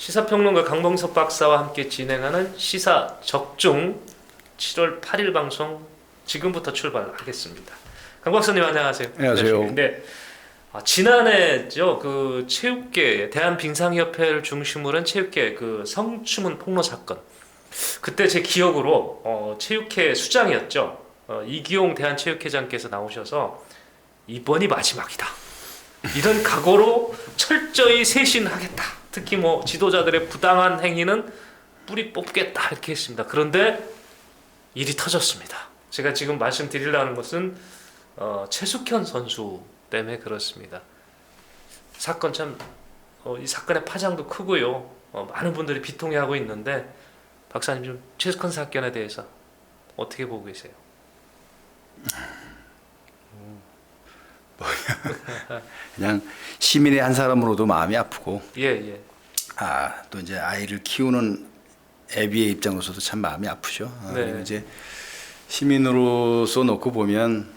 시사평론가 강범석 박사와 함께 진행하는 시사 적중 7월 8일 방송 지금부터 출발하겠습니다. 강 박사님 안녕하세요. 안녕하세요. 네. 지난해죠 그 체육계 대한빙상협회를 중심으로 한 체육계 그 성추문 폭로 사건. 그때 제 기억으로 체육회 수장이었죠. 이기용 대한체육회장께서 나오셔서 이번이 마지막이다. 이런 각오로 철저히 쇄신하겠다. 특히 뭐 지도자들의 부당한 행위는 뿌리 뽑겠다 이렇게 했습니다. 그런데 일이 터졌습니다. 제가 지금 말씀드리려는 것은 최숙현 선수 때문에 그렇습니다. 사건 참 이 사건의 파장도 크고요. 많은 분들이 비통해하고 있는데 박사님 좀 최숙현 사건에 대해서 어떻게 보고 계세요? 그냥 시민의 한 사람으로도 마음이 아프고, 예. 또 이제 아이를 키우는 애비의 입장으로서도 참 마음이 아프죠. 네. 그리고 이제 시민으로서 놓고 보면,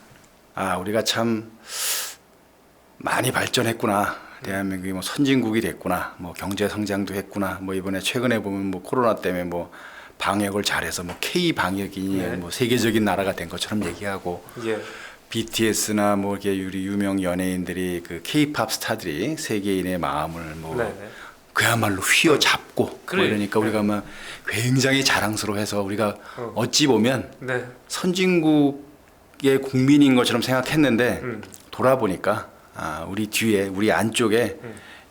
우리가 참 많이 발전했구나. 대한민국이 뭐 선진국이 됐구나. 뭐 경제 성장도 했구나. 뭐 이번에 최근에 보면 뭐 코로나 때문에 뭐 방역을 잘해서 뭐 K 방역이 네. 뭐 세계적인 나라가 된 것처럼 얘기하고. 예. BTS나 뭐 이렇게 우리 유명 연예인들이 그 K-팝 스타들이 세계인의 마음을 뭐 네네. 그야말로 휘어잡고 뭐 그래. 이러니까 우리가 막 굉장히 자랑스러워해서 우리가 어찌 보면 네. 선진국의 국민인 것처럼 생각했는데 음. 돌아보니까 우리 뒤에 우리 안쪽에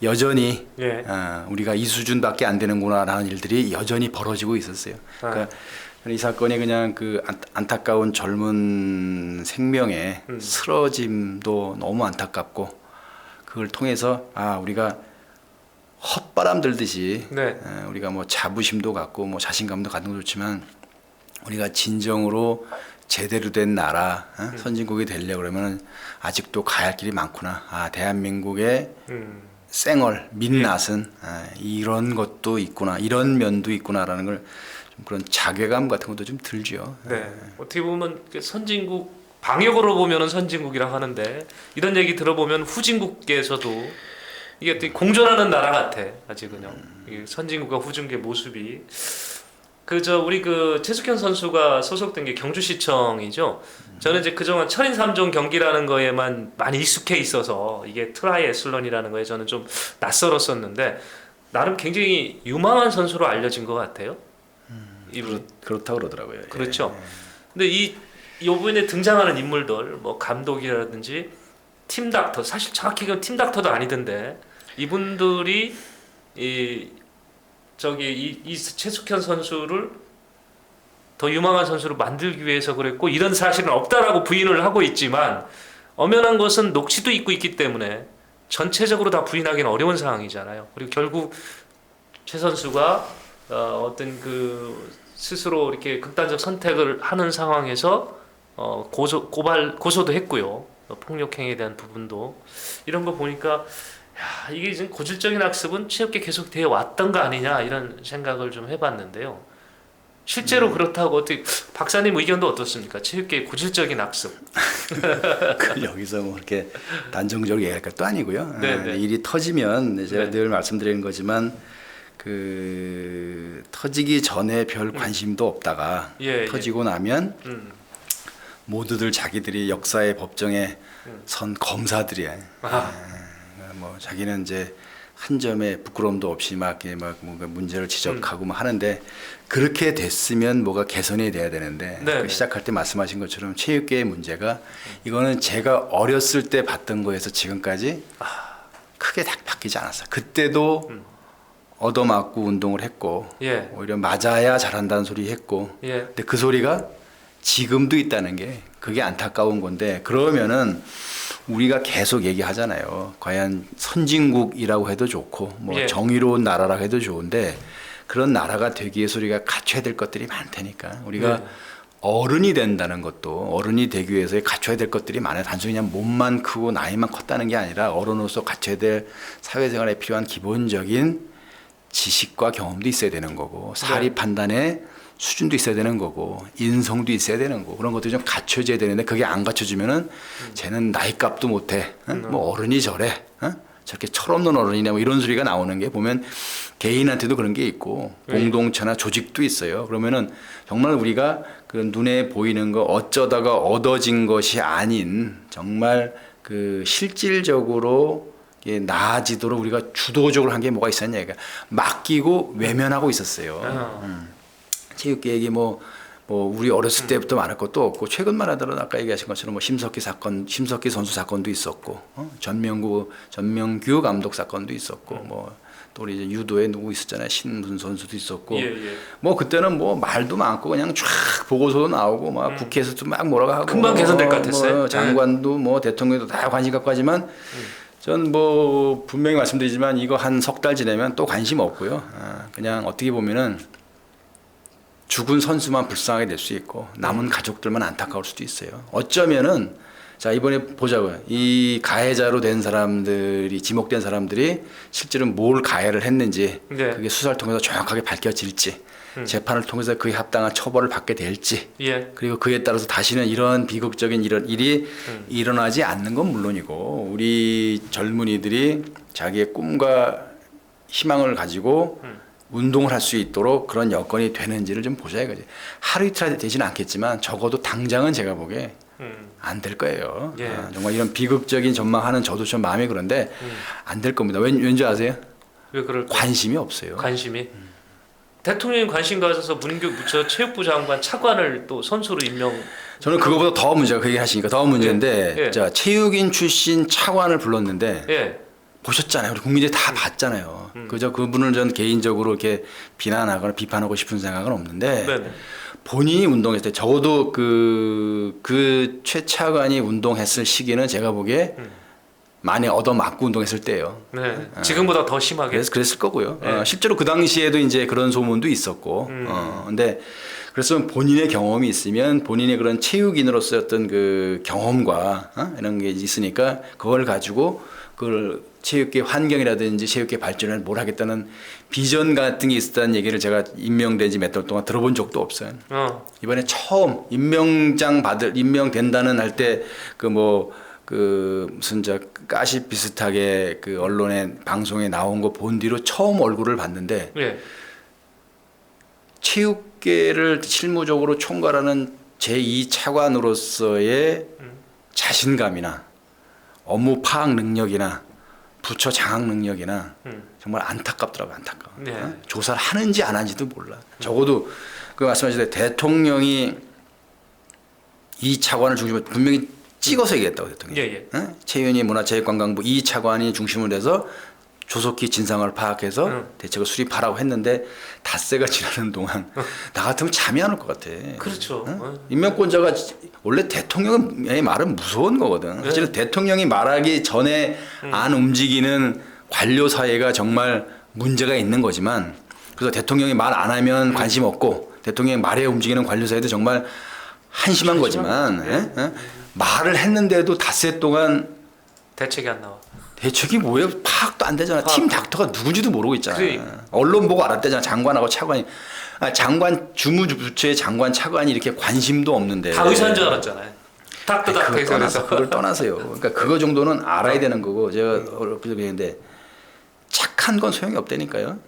여전히 예. 우리가 이 수준밖에 안 되는구나라는 일들이 여전히 벌어지고 있었어요. 그러니까 이 사건이 그냥 그 안타까운 젊은 생명의 쓰러짐도 너무 안타깝고 그걸 통해서 우리가 헛바람 들듯이 네. 우리가 뭐 자부심도 갖고 뭐 자신감도 갖는 거 좋지만 우리가 진정으로 제대로 된 나라 선진국이 되려고 그러면 아직도 가야 할 길이 많구나. 대한민국의 쌩얼 민낯은 이런 것도 있구나, 이런 면도 있구나라는 걸 좀 그런 자괴감 같은 것도 좀 들죠. 네. 어떻게 보면 선진국 방역으로 보면은 선진국이라 하는데 이런 얘기 들어보면 후진국계에서도 이게 어떻게 공존하는 나라 같아 아직은요. 이 선진국과 후진국의 모습이 우리 최숙현 선수가 소속된 게 경주시청이죠. 저는 이제 그동안 철인 3종 경기라는 거에만 많이 익숙해 있어서 이게 트라이애슬론이라는 거에 저는 좀 낯설었었는데 나름 굉장히 유망한 선수로 알려진 것 같아요. 그렇다고 그러더라고요. 그렇죠. 근데 요번에 등장하는 인물들 뭐 감독이라든지 팀 닥터 사실 정확히 팀 닥터도 아니던데 이분들이 이 최숙현 선수를 더 유망한 선수로 만들기 위해서 그랬고 이런 사실은 없다라고 부인을 하고 있지만 엄연한 것은 녹취도 있고 있기 때문에 전체적으로 다 부인하기는 어려운 상황이잖아요. 그리고 결국 최 선수가 어떤 스스로 이렇게 극단적 선택을 하는 상황에서 고소도 했고요. 폭력 행위에 대한 부분도 이런 거 보니까 이게 지금 고질적인 학습은 체육계 계속 되어 왔던 거 아니냐 이런 생각을 좀 해봤는데요. 실제로 그렇다고 어떻게 박사님 의견도 어떻습니까? 체육계의 고질적인 학습. 그걸 여기서 뭐 이렇게 단정적으로 얘기할 것도 아니고요. 네네. 일이 터지면 제가 네. 늘 말씀드리는 거지만 터지기 전에 별 관심도 없다가 터지고 나면 모두들 자기들이 역사의 법정에 선 검사들이야. 뭐 자기는 이제 한 점의 부끄러움도 없이 막 뭔가 문제를 지적하고 막 하는데 그렇게 됐으면 뭐가 개선이 돼야 되는데 시작할 때 말씀하신 것처럼 체육계의 문제가 이거는 제가 어렸을 때 봤던 거에서 지금까지 크게 바뀌지 않았어요. 그때도 얻어맞고 운동을 했고 오히려 맞아야 잘한다는 소리 했고 근데 그 소리가 지금도 있다는 게 그게 안타까운 건데 그러면은 우리가 계속 얘기하잖아요. 과연 선진국이라고 해도 좋고 뭐 정의로운 나라라고 해도 좋은데 그런 나라가 되기 위해서 우리가 갖춰야 될 것들이 많다니까. 우리가 어른이 된다는 것도 어른이 되기 위해서 갖춰야 될 것들이 많아요. 단순히 그냥 몸만 크고 나이만 컸다는 게 아니라 어른으로서 갖춰야 될 사회생활에 필요한 기본적인 지식과 경험도 있어야 되는 거고 사리 판단의 수준도 있어야 되는 거고 인성도 있어야 되는 거고 그런 것들이 좀 갖춰져야 되는데 그게 안 갖춰지면은 쟤는 나이값도 못해 뭐 어른이 저래 저렇게 철없는 어른이냐 뭐 이런 소리가 나오는 게 보면 개인한테도 그런 게 있고 공동체나 조직도 있어요. 그러면은 정말 우리가 그 눈에 보이는 거 어쩌다가 얻어진 것이 아닌 정말 그 실질적으로 나아지도록 우리가 주도적으로 한 게 뭐가 있었냐. 그러니까 맡기고 외면하고 있었어요. 체육계획이 뭐 우리 어렸을 때부터 많을 것도 없고 최근만 하더라도 아까 얘기하신 것처럼 뭐 심석희 심석희 선수 사건도 있었고 전명규 감독 사건도 있었고 뭐 또 우리 이제 유도에 누구 있었잖아요. 신문 선수도 있었고 뭐 그때는 뭐 말도 많고 그냥 쫙 보고서도 나오고 막 국회에서도 막 뭐라고 하고 금방 개선될 것 같았어요. 뭐 장관도 뭐 대통령도 다 관심 갖고 하지만 전 뭐 분명히 말씀드리지만 이거 한 석 달 지나면 또 관심 없고요. 그냥 어떻게 보면은 죽은 선수만 불쌍하게 될 수 있고 남은 가족들만 안타까울 수도 있어요. 어쩌면은 자 이번에 보자고요. 이 가해자로 된 사람들이 지목된 사람들이 실제로 뭘 가해를 했는지 그게 수사를 통해서 정확하게 밝혀질지 재판을 통해서 그에 합당한 처벌을 받게 될지 그리고 그에 따라서 다시는 이런 비극적인 이런 일이 일어나지 않는 건 물론이고 우리 젊은이들이 자기의 꿈과 희망을 가지고 운동을 할 수 있도록 그런 여건이 되는지를 좀 보자 이거지. 하루 이틀 되지는 않겠지만 적어도 당장은 제가 보기에 안 될 거예요. 정말 이런 비극적인 전망하는 저도 좀 마음이 그런데 안 될 겁니다. 왠지 아세요? 왜 그럴까요? 관심이 없어요. 관심이? 대통령이 관심 가져서 문교부 체육부 장관 차관을 또 선수로 임명. 저는 그거보다 더 문제가 그 얘기 하시니까 더 문제인데 자 체육인 출신 차관을 불렀는데 보셨잖아요. 우리 국민들이 다 봤잖아요. 그저 그분을 전 개인적으로 이렇게 비난하거나 비판하고 싶은 생각은 없는데 본인이 운동했을 때 적어도 그 최 차관이 운동했을 시기는 제가 보기에 많이 얻어맞고 운동했을 때예요. 지금보다 더 심하게. 그랬을 거고요. 실제로 그 당시에도 이제 그런 소문도 있었고. 근데 그래서 본인의 경험이 있으면 본인의 그런 체육인으로서 어떤 그 경험과 이런 게 있으니까 그걸 가지고 그걸 체육계 환경이라든지 체육계 발전을 뭘 하겠다는 비전 같은 게 있었다는 얘기를 제가 임명된 지 몇 달 동안 들어본 적도 없어요. 이번에 처음 임명된다는 할 때 무슨 가시 비슷하게 그 언론에 방송에 나온 거 본 뒤로 처음 얼굴을 봤는데 체육계를 실무적으로 총괄하는 제2 차관으로서의 자신감이나 업무 파악 능력이나 부처 장악 능력이나 정말 안타깝더라고요. 안타까워. 조사를 하는지 안 하는지도 몰라. 적어도 그 말씀하신 대로 대통령이 이 차관을 중심으로 분명히 찍어서 얘기했다고 대통령이. 최윤희 문화체육관광부 이 차관이 중심으로 해서 조속히 진상을 파악해서 대책을 수립하라고 했는데 닷새가 지나는 동안 나 같으면 잠이 안 올 것 같아. 그렇죠. 임명권자가 원래 대통령의 말은 무서운 거거든. 사실 대통령이 말하기 전에 안 움직이는 관료 사회가 정말 문제가 있는 거지만 그래서 대통령이 말 안 하면 관심 없고 대통령의 말에 움직이는 관료 사회도 정말 한심한 거지만 말을 했는데도 닷새 동안 대책이 안 나와. 대책이 뭐예요? 파악도 안 되잖아. 팀 닥터가 누군지도 모르고 있잖아. 언론 보고 알았대잖아. 장관하고 차관이. 장관 주무부처의 장관 차관이 이렇게 관심도 없는데. 다 의사인 줄 알았잖아요. 닥터. 그걸 떠나서요. 그러니까 그거 정도는 알아야 되는 거고 제가 어렵게 얘기했는데 착한 건 소용이 없다니까요.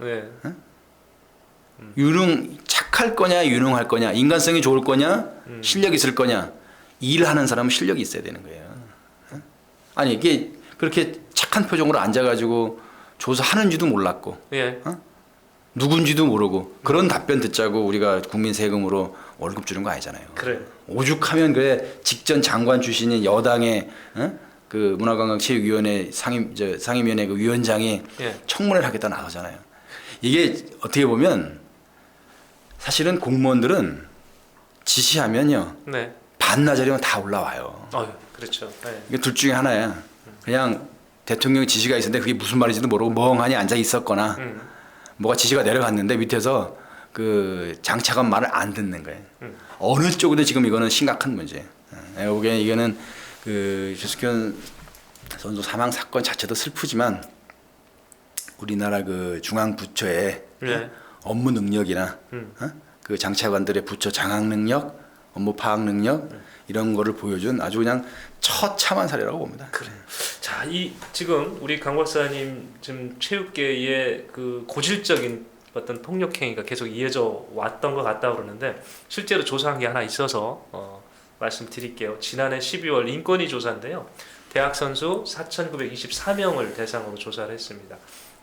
착할 거냐 유능할 거냐 인간성이 좋을 거냐 실력 있을 거냐 일하는 사람은 실력이 있어야 되는 거예요. 아니 이게 그렇게 착한 표정으로 앉아가지고 조사하는지도 몰랐고 누군지도 모르고 그런 답변 듣자고 우리가 국민 세금으로 월급 주는 거 아니잖아요. 그래. 오죽하면 그래 직전 장관 출신인 여당의 그 문화관광체육위원회 상임위원회 그 위원장이 청문회를 하겠다 나서잖아요. 이게 어떻게 보면 사실은 공무원들은 지시하면요 반나절이면 다 올라와요. 그렇죠. 이게 둘 중에 하나야. 그냥 대통령의 지시가 있었는데 그게 무슨 말인지도 모르고 멍하니 앉아 있었거나 뭐가 지시가 내려갔는데 밑에서 그 장차관 말을 안 듣는 거예요. 어느 쪽으로 지금 이거는 심각한 문제예요. 내가 보기에는 이거는 그 최숙현 선수 사망 사건 자체도 슬프지만 우리나라 그 중앙 부처의 업무 능력이나 그 장차관들의 부처 장악 능력, 업무 파악 능력 이런 거를 보여준 아주 그냥 처참한 사례라고 봅니다. 그래. 자, 이 지금 우리 강 박사님 지금 체육계의 그 고질적인 어떤 폭력 행위가 계속 이어져 왔던 것 같다 그러는데 실제로 조사한 게 하나 있어서 말씀드릴게요. 지난해 12월 인권위 조사인데요. 대학 선수 4,924명을 대상으로 조사를 했습니다.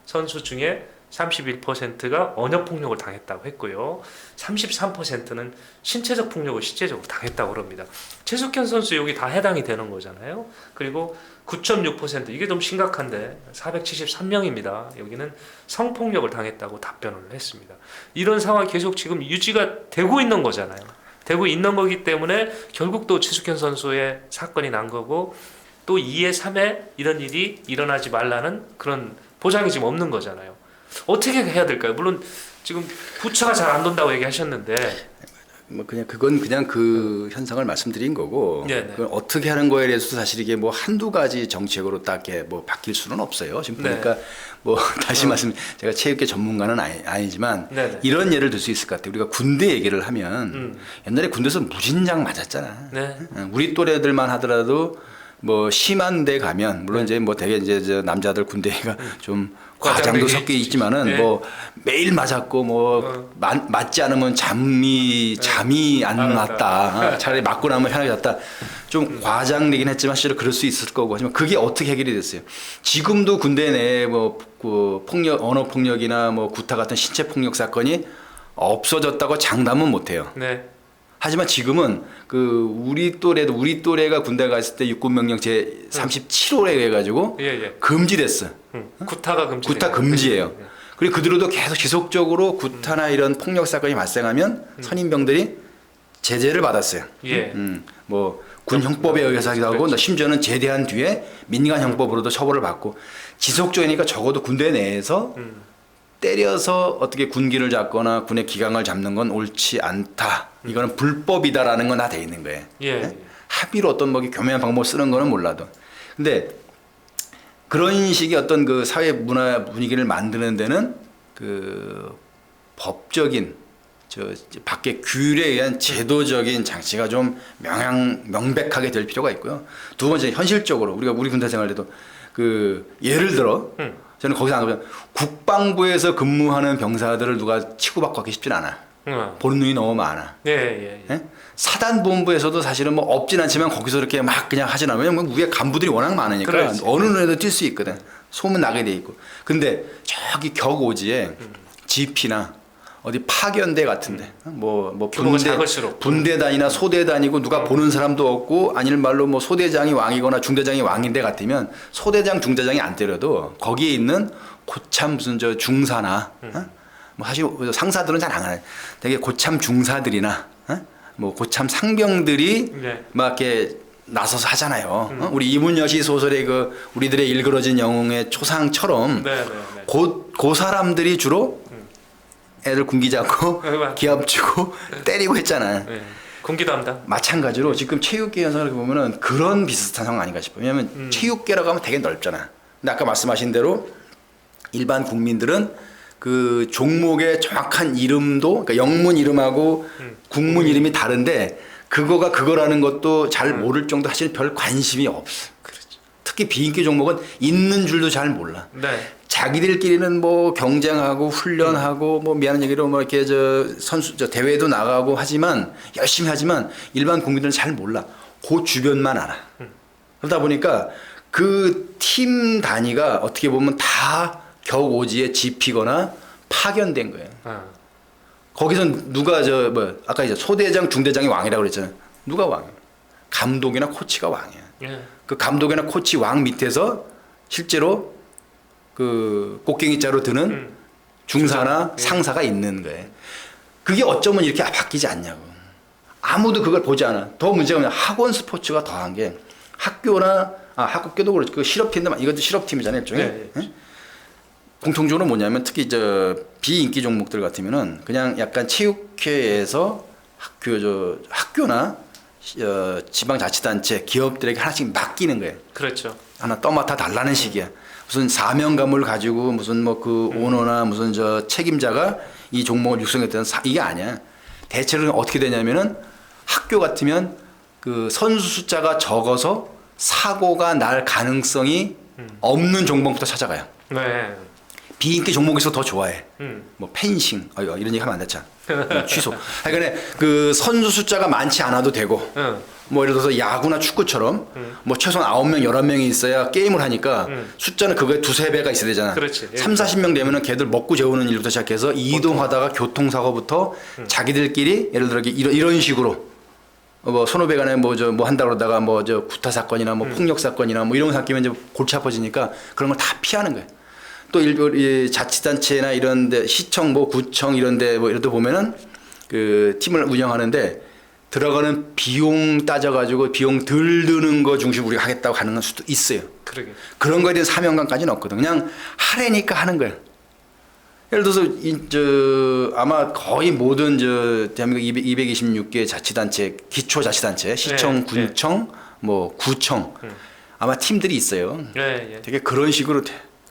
선수 중에 31%가 언어 폭력을 당했다고 했고요. 33%는 신체적 폭력을 실제적으로 당했다고 합니다. 최숙현 선수 여기 다 해당이 되는 거잖아요. 그리고 9.6% 이게 좀 심각한데 473명입니다. 여기는 성폭력을 당했다고 답변을 했습니다. 이런 상황이 계속 지금 유지가 되고 있는 거잖아요. 되고 있는 거기 때문에 결국 또 최숙현 선수의 사건이 난 거고 또 2회, 3회 이런 일이 일어나지 말라는 그런 보장이 지금 없는 거잖아요. 어떻게 해야 될까요? 물론 지금 부처가 잘 안 돈다고 얘기하셨는데 뭐 그냥 그건 그냥 그 현상을 말씀드린 거고 그걸 어떻게 하는 거에 대해서 사실 이게 뭐 한두 가지 정책으로 딱 이렇게 뭐 바뀔 수는 없어요. 지금 보니까 뭐 다시 말씀 제가 체육계 전문가는 아니지만 이런 예를 들 수 있을 것 같아요. 우리가 군대 얘기를 하면 옛날에 군대에서 무진장 맞았잖아. 우리 또래들만 하더라도 뭐 심한 데 가면 물론 이제 뭐 되게 이제 저 남자들 군대가 좀 과장도 섞여 있지만은 뭐 매일 맞았고 뭐 맞지 않으면 잠이 안 왔다. 차라리 맞고 나면 편하게 잤다. 좀 과장되긴 했지만 실제로 그럴 수 있을 거고 하지만 그게 어떻게 해결이 됐어요? 지금도 군대 내에 뭐 그 폭력 언어 폭력이나 뭐 구타 같은 신체 폭력 사건이 없어졌다고 장담은 못 해요. 하지만 지금은 그 우리 또래가 군대 갔을 때 육군명령 제 37호에 해가지고 금지됐어. 구타가 구타 금지예요. 그리고 그들도 계속 지속적으로 구타나 이런 폭력 사건이 발생하면 선임병들이 제재를 받았어요. 뭐 군 형법에 의해서 하기도 하고 심지어는 제대한 뒤에 민간 형법으로도 처벌을 받고 지속적이니까 적어도 군대 내에서 때려서 어떻게 군기를 잡거나 군의 기강을 잡는 건 옳지 않다. 이거는 불법이다라는 건 다 돼 있는 거예요. 합의로 어떤 뭐 교묘한 방법을 쓰는 거는 몰라도. 근데 그런 식의 어떤 그 사회 문화 분위기를 만드는 데는 그 법적인 저 밖에 규율에 의한 제도적인 장치가 좀 명백하게 될 필요가 있고요. 두 번째 현실적으로 우리 군대 생활에도 그 예를 들어 저는 거기서 안 가면 국방부에서 근무하는 병사들을 누가 치고받고 하기 쉽진 않아. 보는 눈이 너무 많아. 사단본부에서도 사실은 뭐 없진 않지만 거기서 이렇게 막 그냥 하진 않아요. 왜냐면 위에 간부들이 워낙 많으니까 어느 눈에도 띌 수 있거든. 소문 나게 돼 있고. 근데 저기 격오지에 GP나 어디 파견대 같은데 뭐 분대단이나 소대단이고 누가 보는 사람도 없고 아닐 말로 뭐 소대장이 왕이거나 중대장이 왕인데 같으면 소대장 중대장이 안 때려도 거기에 있는 고참 무슨 저 중사나 뭐 사실 상사들은 잘 안 하네. 되게 고참 중사들이나 뭐 고참 상병들이 막 이렇게 나서서 하잖아요. 우리 이문여시 소설의 그 우리들의 일그러진 영웅의 초상처럼 그 사람들이 주로 애들 군기 잡고 기합 주고 때리고 했잖아요. 군기 담당. 마찬가지로 지금 체육계 현상을 보면은 그런 비슷한 상황 아닌가 싶어요. 왜냐하면 체육계라고 하면 되게 넓잖아. 근데 아까 말씀하신 대로 일반 국민들은 그 종목의 정확한 이름도 그러니까 영문 이름하고 국문 이름이 다른데 그거가 그거라는 것도 잘 모를 정도 사실 별 관심이 없어. 특히 비인기 종목은 있는 줄도 잘 몰라. 자기들끼리는 뭐 경쟁하고 훈련하고 뭐 미안한 얘기로 뭐 이렇게 저 대회도 나가고 하지만 열심히 하지만 일반 국민들은 잘 몰라. 그 주변만 알아. 그러다 보니까 그 팀 단위가 어떻게 보면 다 격오지에 집히거나 파견된 거예요. 거기서 누가 아까 이제 소대장 중대장이 왕이라고 그랬잖아요. 누가 왕이야? 감독이나 코치가 왕이야. 그 감독이나 코치 왕 밑에서 실제로 그 꽃갱이자로 드는 중사나 상사가 있는 거예요. 그게 어쩌면 이렇게 바뀌지 않냐고. 아무도 그걸 보지 않아. 더 문제가 뭐냐. 학원 스포츠가 더한 게 학교나 학교도 그렇죠. 그 실업팀인데 이것도 실업팀이잖아요. 일종의. 공통적으로 뭐냐면 특히 비인기 종목들 같으면은 그냥 약간 체육회에서 학교나 지방자치단체 기업들에게 하나씩 맡기는 거예요. 그렇죠. 하나 떠맡아 달라는 식이야. 무슨 사명감을 가지고 무슨 뭐 그 오너나 무슨 책임자가 이 종목을 육성했다는 이게 아니야. 대체로 어떻게 되냐면은 학교 같으면 그 선수 숫자가 적어서 사고가 날 가능성이 없는 종목부터 찾아가요. 네. 비인기 종목에서 더 좋아해. 뭐 펜싱, 이런 얘기 하면 안 됐잖아. 취소. 그러니까 그 선수 숫자가 많지 않아도 되고, 뭐 예를 들어서 야구나 축구처럼 뭐 최소한 9명, 11명이 있어야 게임을 하니까 숫자는 그거에 두세 배가 있어야 되잖아. 그렇지. 3, 40명 되면은 걔들 먹고 재우는 일부터 시작해서 이동하다가 교통사고부터 자기들끼리 예를 들어 이런 식으로 뭐 선후배간에 뭐 한다 그러다가 뭐 구타 사건이나 뭐 폭력 사건이나 뭐 이런 거 섞이면 이제 골치 아파지니까 그런 걸 다 피하는 거예요. 또 이 자치단체나 이런데 시청 뭐 구청 이런데 뭐 이런 데 보면은 그 팀을 운영하는데 들어가는 비용 따져가지고 비용 덜 드는 거 중심 우리가 하겠다고 하는 수도 있어요. 그러게. 그런 거에 대한 사명감까지는 없거든. 그냥 하라니까 하는 거예요. 예를 들어서 아마 거의 모든 대한민국 226개 자치단체, 기초자치단체, 시청, 군청, 뭐 구청 아마 팀들이 있어요. 되게 그런 식으로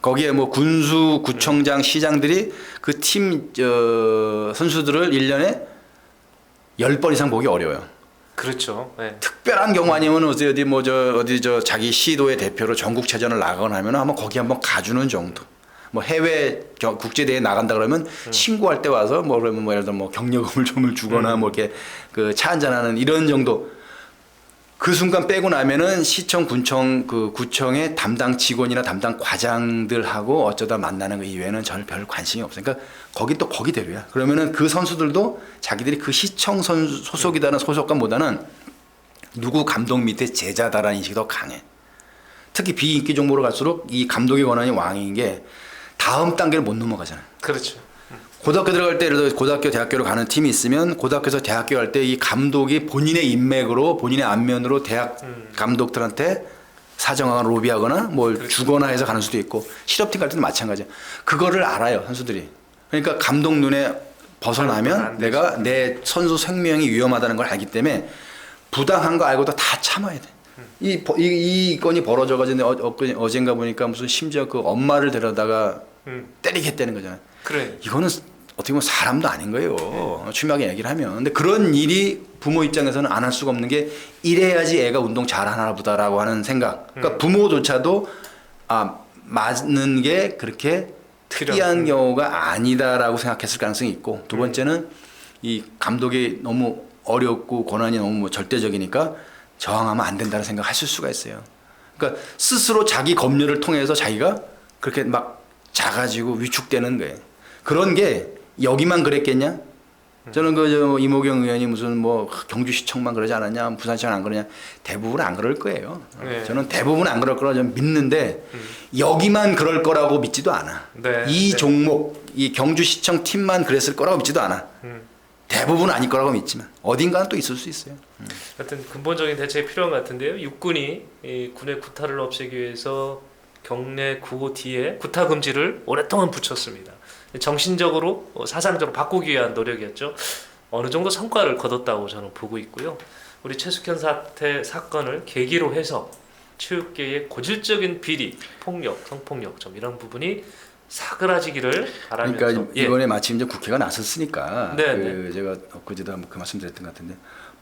거기에 뭐 군수, 구청장, 시장들이 그 팀 선수들을 1년에 10번 이상 보기 어려워요. 그렇죠. 네. 특별한 경우 아니면 어디 자기 시도의 대표로 전국체전을 나가거나 하면 한번 거기 한번 가주는 정도. 뭐 해외 국제 대회 나간다 그러면 신고할 때 와서 뭐 그러면 뭐 예를 들어 뭐 격려금을 좀 주거나 뭐 이렇게 그 차 한잔하는 이런 정도. 그 순간 빼고 나면은 시청, 군청, 그 구청의 담당 직원이나 담당 과장들하고 어쩌다 만나는 거 이외에는 저는 별 관심이 없어요. 그러니까 거긴 또 거기대로야. 그러면은 그 선수들도 자기들이 그 시청 선수 소속이다는 소속감보다는 누구 감독 밑에 제자다라는 인식이 더 강해. 특히 비인기 종목으로 갈수록 이 감독의 권한이 왕인 게 다음 단계를 못 넘어가잖아요. 그렇죠. 고등학교 들어갈 때 예를 들어 고등학교 대학교로 가는 팀이 있으면 고등학교에서 대학교 갈 때 이 감독이 본인의 인맥으로 본인의 안면으로 대학 감독들한테 사정하거나 로비하거나 뭘 그렇죠. 주거나 해서 가는 수도 있고 실업팀 갈 때도 마찬가지야. 그거를 알아요 선수들이. 그러니까 감독 눈에 벗어나면 내가 내 선수 생명이 위험하다는 걸 알기 때문에 부당한 거 알고도 다 참아야 돼. 이 건이 벌어져가지고 어젠가 보니까 무슨 심지어 그 엄마를 데려다가 때리겠다는 거잖아요. 그래. 이거는 어떻게 보면 사람도 아닌 거예요. 추하게 얘기를 하면. 근데 그런 일이 부모 입장에서는 안 할 수가 없는 게 이래야지 애가 운동 잘하나 보다라고 하는 생각. 그러니까 부모조차도 맞는 게 그렇게 특이한 경우가 아니다라고 생각했을 가능성이 있고 두 번째는 이 감독이 너무 어렵고 권한이 너무 절대적이니까 저항하면 안 된다는 생각하실 수가 있어요. 그러니까 스스로 자기 검열을 통해서 자기가 그렇게 막 작아지고 위축되는 거예요. 그런 게 여기만 그랬겠냐? 저는 이모경 의원이 무슨 뭐 경주시청만 그러지 않았냐, 부산시청 안 그러냐, 대부분 안 그럴 거예요. 네. 저는 대부분 안 그럴 거라 좀 믿는데 여기만 그럴 거라고 믿지도 않아. 네. 이 종목, 이 경주시청 팀만 그랬을 거라고 믿지도 않아. 대부분 아닐 거라고 믿지만 어딘가는 또 있을 수 있어요. 하여튼 근본적인 대책이 필요한 것 같은데요. 육군이 이 군의 구타를 없애기 위해서 경내 구호 뒤에 구타 금지를 오랫동안 붙였습니다. 정신적으로 사상적으로 바꾸기 위한 노력이었죠. 어느 정도 성과를 거뒀다고 저는 보고 있고요. 우리 최숙현 사건을 계기로 해서 체육계의 고질적인 비리, 폭력, 성폭력 좀 이런 부분이 사그라지기를 바라면서. 그러니까 이번에 마침 이제 국회가 나섰으니까 네. 제가 엊그제도 그 말씀드렸던 것 같은데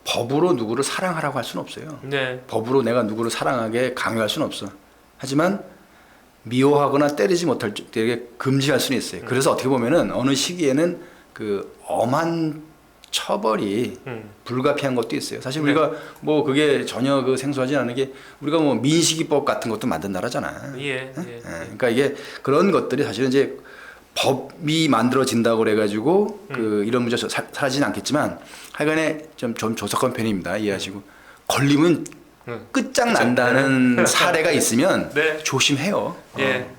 법으로 누구를 사랑하라고 할 수는 없어요. 네. 법으로 내가 누구를 사랑하게 강요할 수는 없어. 하지만 미워하거나 때리지 못할 때에 금지할 수는 있어요. 그래서 어떻게 보면은 어느 시기에는 그 엄한 처벌이 불가피한 것도 있어요. 사실 우리가 뭐 그게 전혀 그 생소하지 않은 게 우리가 뭐 민식이법 같은 것도 만든 나라잖아. 그러니까 이게 그런 것들이 사실은 이제 법이 만들어진다고 그래가지고 그 이런 문제 사라지진 않겠지만 하여간에 좀 조석한 편입니다. 이해하시고 걸리면 끝장난다는 사례가 있으면 조심해요.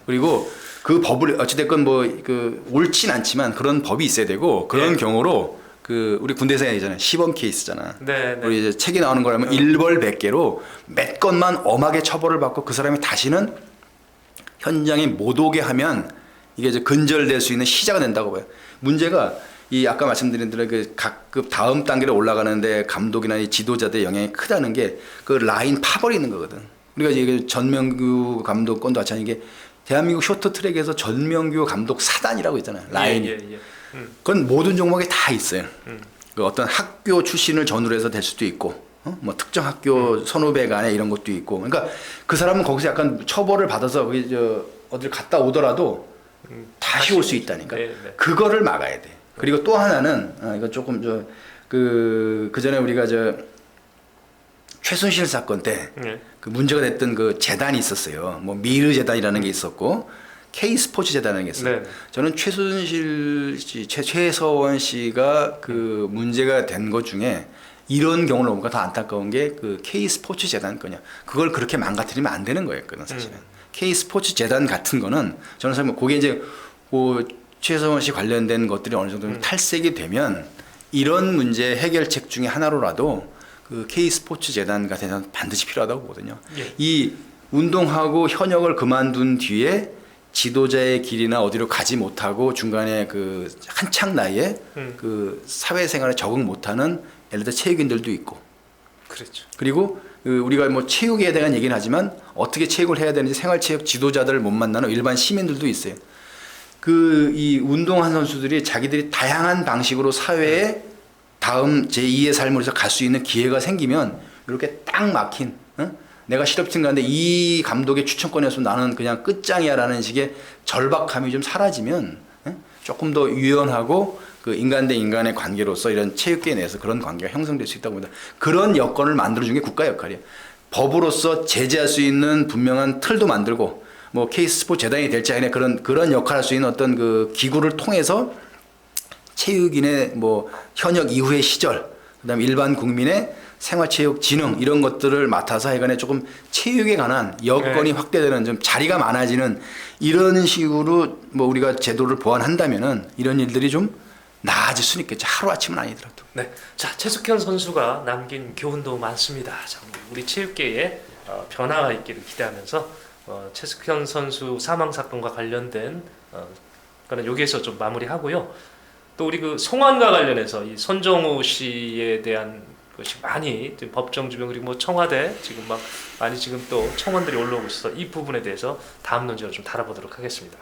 그리고 그 법을 어찌됐건 뭐 그 옳진 않지만 그런 법이 있어야 되고 그런 경우로 그 우리 군대에서 얘기잖아요. 시범 케이스잖아. 우리 이제 책에 나오는 거라면 일벌백계로 몇 건만 엄하게 처벌을 받고 그 사람이 다시는 현장에 못 오게 하면 이게 이제 근절될 수 있는 시작이 된다고 봐요. 문제가 이 아까 말씀드린 대로 그 각급 다음 단계로 올라가는데 감독이나 이 지도자들의 영향이 크다는 게 그 라인 파버리는 거거든. 우리가 이제 전명규 감독 건도 마찬가지 이게 대한민국 쇼트트랙에서 전명규 감독 사단이라고 있잖아요. 라인이. 그건 모든 종목에 다 있어요. 그 어떤 학교 출신을 전후로 해서 될 수도 있고, 뭐 특정 학교 선후배 간에 이런 것도 있고. 그러니까 그 사람은 거기서 약간 처벌을 받아서 거기 어딜 갔다 오더라도 다시 올 수 있다니까. 네. 그거를 막아야 돼. 그리고 또 하나는 이거 조금 그 전에 우리가 최순실 사건 때 그 문제가 됐던 그 재단이 있었어요. 뭐 미르 재단이라는 게 있었고 K 스포츠 재단이라는 게 있어요. 저는 최순실 씨, 최서원 씨가 그 문제가 된 것 중에 이런 경우를 보니까 더 안타까운 게 그 K 스포츠 재단 거냐. 그걸 그렇게 망가뜨리면 안 되는 거예요. 그건 사실은. K 스포츠 재단 같은 거는 저는 사실 그게 이제 그 최서원 씨 관련된 것들이 어느 정도 탈색이 되면 이런 문제 해결책 중에 하나로라도 그 K 스포츠 재단 같은 데는 반드시 필요하다고 보거든요. 예. 이 운동하고 현역을 그만둔 뒤에 지도자의 길이나 어디로 가지 못하고 중간에 그 한창 나이에 그 사회생활에 적응 못하는 예를 들어 체육인들도 있고. 그렇죠. 그리고 우리가 뭐 체육에 대한 얘기는 하지만 어떻게 체육을 해야 되는지 생활체육 지도자들을 못 만나는 일반 시민들도 있어요. 이 운동한 선수들이 자기들이 다양한 방식으로 사회에 다음 제2의 삶으로 갈 수 있는 기회가 생기면 이렇게 딱 막힌, 내가 실업팀 가는데 이 감독의 추천권이었으면 나는 그냥 끝장이야라는 식의 절박함이 좀 사라지면 조금 더 유연하고 그 인간 대 인간의 관계로서 이런 체육계 내에서 그런 관계가 형성될 수 있다고 봅니다. 그런 여건을 만들어주는 게 국가 역할이에요. 법으로서 제재할 수 있는 분명한 틀도 만들고 뭐 K스포츠 재단이 될지 아니냐 그런 역할을 할 수 있는 어떤 그 기구를 통해서 체육인의 뭐 현역 이후의 시절, 그다음에 일반 국민의 생활체육 진흥 이런 것들을 맡아서 해간에 조금 체육에 관한 여건이 확대되는 좀 자리가 많아지는 이런 식으로 뭐 우리가 제도를 보완한다면은 이런 일들이 좀 나아질 수는 있겠죠. 하루아침은 아니더라도. 네. 자, 최숙현 선수가 남긴 교훈도 많습니다. 자, 우리 체육계에 변화가 있기를 기대하면서 최숙현 선수 사망 사건과 관련된 거는 여기에서 좀 마무리하고요. 또 우리 그 송환과 관련해서 이 손정우 씨에 대한 것이 많이 지금 법정 주변 그리고 뭐 청와대 지금 막 많이 지금 또 청원들이 올라오고 있어서 이 부분에 대해서 다음 논제로 좀 다뤄보도록 하겠습니다.